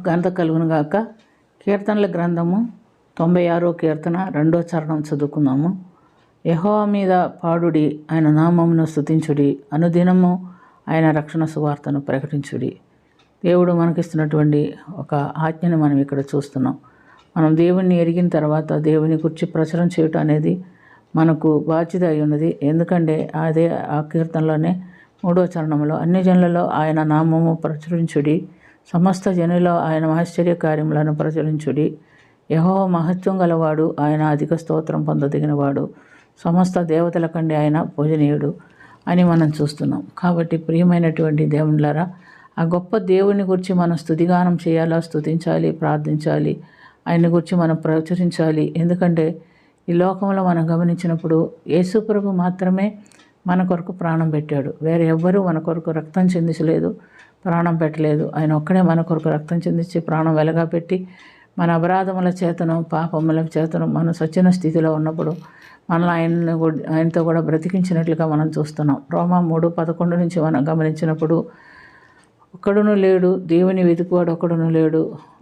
ఘనత కలుగును గాక. కీర్తనల గ్రంథము 96వ కీర్తన 2వ చరణం చదువుకుందాము. యెహోవా మీద పాడుడి, ఆయన నామమును స్తుతించుడి, అనుదినము ఆయన రక్షణ సువార్తను ప్రకటించుడి. దేవుడు మనకిస్తున్నటువంటి ఒక ఆజ్ఞను మనం ఇక్కడ చూస్తున్నాం. మనం దేవుణ్ణి ఎరిగిన తర్వాత దేవుని గురించి ప్రచురం చేయటం అనేది మనకు బాధ్యత అయి ఉన్నది. ఎందుకంటే అదే ఆ కీర్తనలోనే 3వ చరణంలో అన్ని జనులలో ఆయన నామము ప్రచురించుడి, సమస్త జనులలో ఆయన ఆశ్చర్య కార్యములను ప్రచురించుడి. యెహోవా మహత్వం గలవాడు, ఆయన అధిక స్తోత్రం పొందదగినవాడు, సమస్త దేవతల కంటే ఆయన పూజనీయుడు అని మనం చూస్తున్నాం. కాబట్టి ప్రియమైనటువంటి దేవునిలారా, ఆ గొప్ప దేవుని గురించి మనం స్తుతిగానం చేయాలా, స్తుతించాలి, ప్రార్థించాలి, ఆయన గురించి మనం ప్రచురించాలి. ఎందుకంటే ఈ లోకంలో మనం గమనించినప్పుడు యేసు ప్రభు మాత్రమే మన కొరకు ప్రాణం పెట్టాడు. వేరే ఎవ్వరూ మన కొరకు రక్తం చెందించలేదు, ప్రాణం పెట్టలేదు. ఆయన ఒక్కడే మన కొరకు రక్తం చెందించి ప్రాణం వెలగా పెట్టి మన అపరాధముల చేతను పాపముల చేతను మనం సచిన స్థితిలో ఉన్నప్పుడు మనల్ని ఆయనతో కూడా బ్రతికించినట్లుగా మనం చూస్తున్నాం. రోమా 3:11 నుంచి మనం గమనించినప్పుడు ఒక్కడును లేడు, దేవుని వెతుకువాడు ఒక్కడును లేడు,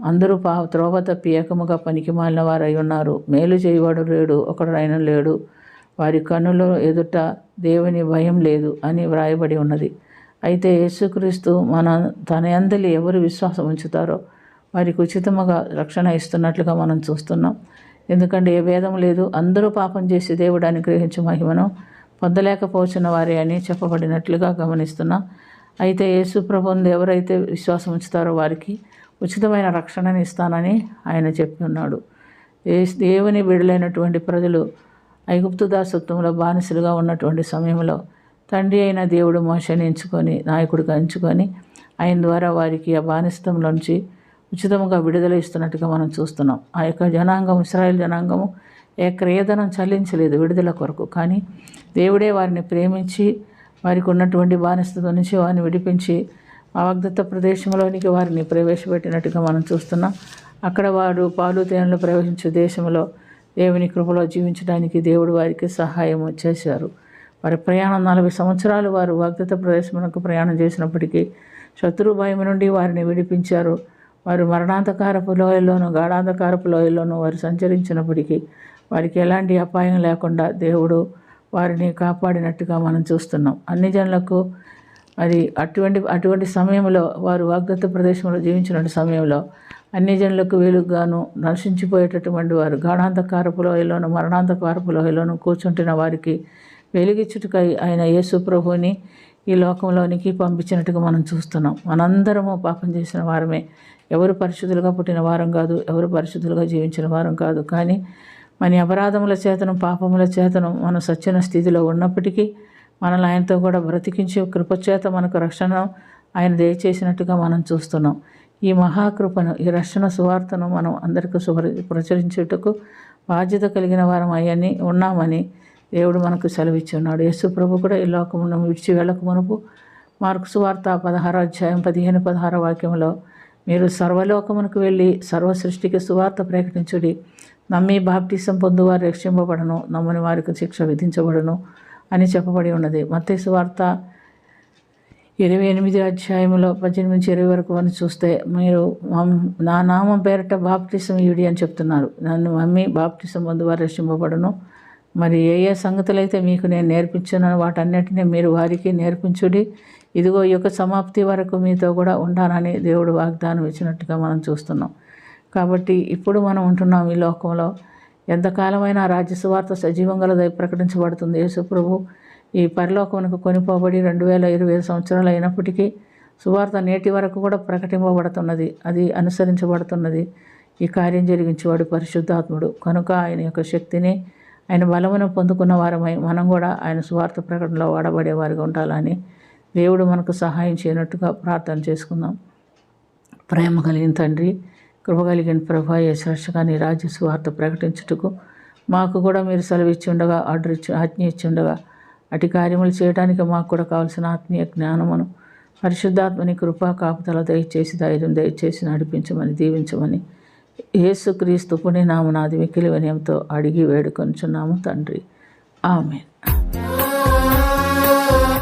అందరూ త్రోవ తప్పి ఏకముగా పనికి మాలిన వారై ఉన్నారు, మేలు చేయవాడు లేడు, ఒకడైన లేడు, వారి కన్నుల ఎదుట దేవుని భయం లేదు అని వ్రాయబడి ఉన్నది. అయితే యేసుక్రీస్తు తన యందలి ఎవరు విశ్వాసం ఉంచుతారో వారికి ఉచితముగా రక్షణ ఇస్తున్నట్లుగా మనం చూస్తున్నాం. ఎందుకంటే ఏ భేదం లేదు, అందరూ పాపం చేసి దేవుడు అనుగ్రహించే మహిమను పొందలేకపోతున్న వారే అని చెప్పబడినట్లుగా గమనిస్తున్నాం. అయితే యేసు ప్రభువుని ఎవరైతే విశ్వాసం ఉంచుతారో వారికి ఉచితమైన రక్షణని ఇస్తానని ఆయన చెప్పి ఉన్నాడు. దేవుని బిడ్డలైనటువంటి ప్రజలు ఐగుప్తు దాసత్వంలో బానిసలుగా ఉన్నటువంటి సమయంలో తండ్రి అయిన దేవుడు మోషేని ఎంచుకొని నాయకుడిగా ఎంచుకొని ఆయన ద్వారా వారికి ఆ బానిసత్వంలోంచి ఉచితంగా విడుదల ఇస్తున్నట్టుగా మనం చూస్తున్నాం. ఆ యొక్క జనాంగం, ఇశ్రాయేల్ జనాంగము ఏ క్రయధనం చెల్లించలేదు విడుదల కొరకు. కానీ దేవుడే వారిని ప్రేమించి వారికి ఉన్నటువంటి బానిసత్వం నుంచి వారిని విడిపించి వాగ్దత్త ప్రదేశంలోనికి వారిని ప్రవేశపెట్టినట్టుగా మనం చూస్తున్నాం. అక్కడ వారు పాలు తేనెలు ప్రవహించే దేశంలో దేవుని కృపలో జీవించడానికి దేవుడు వారికి సహాయం చేశారు. వారి ప్రయాణం 40 సంవత్సరాలు వారు వాగ్దత్త ప్రదేశమునకు ప్రయాణం చేసినప్పటికీ శత్రు భయం నుండి వారిని విడిపించారు. వారు మరణాంధకారపు లోయల్లోనూ గాఢాంధకారపు లోయల్లోనూ వారు సంచరించినప్పటికీ వారికి ఎలాంటి అపాయం లేకుండా దేవుడు వారిని కాపాడినట్టుగా మనం చూస్తున్నాం. అన్ని జనులకు మరి అటువంటి సమయంలో వారు వాగ్దత్త ప్రదేశంలో జీవించిన సమయంలో అన్ని జనులకు వెలుగుగాను నశించిపోయేటటువంటి వారు గాఢాంధకారపు లోయలోను మరణాంధకారపు లోయలోను కూర్చుంటున్న వారికి వెలిగించుటకై ఆయన యేసు ప్రభువుని ఈ లోకంలోనికి పంపించినట్టుగా మనం చూస్తున్నాం. మనందరము పాపం చేసిన వారమే, ఎవరు పరిశుద్ధులుగా పుట్టిన వారం కాదు, ఎవరు పరిశుద్ధులుగా జీవించిన వారం కాదు. కానీ మన అపరాధముల చేతను పాపముల చేతను మనం సచ్చిన స్థితిలో ఉన్నప్పటికీ మనల్ని ఆయనతో కూడా బ్రతికించి కృపచేత మనకు రక్షణ ఆయన దయచేసినట్టుగా మనం చూస్తున్నాం. ఈ మహాకృపను, ఈ రక్షణ సువార్తను మనం అందరికీ ప్రచురించుటకు బాధ్యత కలిగిన వారం అయ్యని ఉన్నామని దేవుడు మనకు సెలవిచ్చి ఉన్నాడు. యేసు ప్రభు కూడా ఈ లోకమును విడిచి వెళ్ళక మునుపు మార్కు సువార్త 16వ అధ్యాయం 15-16 వాక్యంలో మీరు సర్వలోకమునకు వెళ్ళి సర్వ సృష్టికి సువార్త ప్రకటించుడి, నమ్మి బాప్టిసం పొందువారు రక్షింపబడను, నమ్మని వారికి శిక్ష విధించబడును అని చెప్పబడి ఉన్నది. మత్తయి సువార్త 28వ అధ్యాయంలో 18-20 వరకు అని చూస్తే మీరు నా నామం పేరట బాప్టిసం ఇవ్వడి అని చెప్తున్నారు. నన్ను నమ్మి బాప్టిసం పొందువారు రక్షింపబడును, మరి ఏ సంగతులైతే మీకు నేను నేర్పించున్నాను వాటన్నిటినీ మీరు వారికి నేర్పించుడి, ఇదిగో ఈ యొక్క సమాప్తి వరకు మీతో కూడా ఉంటానని దేవుడు వాగ్దానం ఇచ్చినట్టుగా మనం చూస్తున్నాం. కాబట్టి ఇప్పుడు మనం ఉంటున్నాం ఈ లోకంలో. ఎంతకాలమైనా రాజ్య సువార్త సజీవంగా ప్రకటించబడుతుంది. యేసు ప్రభు ఈ పరలోకమునకు కొనిపోబడి 2025 సంవత్సరాలు అయినప్పటికీ సువార్త నేటి వరకు కూడా ప్రకటింపబడుతున్నది, అది అనుసరించబడుతున్నది. ఈ కార్యం జరిగించేవాడు పరిశుద్ధాత్ముడు కనుక ఆయన యొక్క శక్తిని, ఆయన బలమును పొందుకున్న వారమై మనం కూడా ఆయన సువార్త ప్రకటనలో వాడబడేవారిగా ఉండాలని దేవుడు మనకు సహాయం చేయనట్టుగా ప్రార్థన చేసుకుందాం. ప్రేమ కలిగిన తండ్రి, కృప కలిగిన ప్రభా, యేసు నీ రాజ్య సువార్త ప్రకటించుటకు మాకు కూడా మీరు సెలవిచ్చి ఉండగా, ఆజ్ఞ ఇచ్చి ఉండగా అటు కార్యములు చేయడానికి మాకు కూడా కావాల్సిన ఆత్మీయ జ్ఞానమును పరిశుద్ధాత్మని కృపా కాపుదల దయచేసి ధైర్యం దయచేసి నడిపించమని దీవించమని యేసుక్రీస్తు పుణ్యనామమున మిక్కిలి వినయంతో అడిగి వేడుకొనుచున్నాము తండ్రి. ఆమేన్.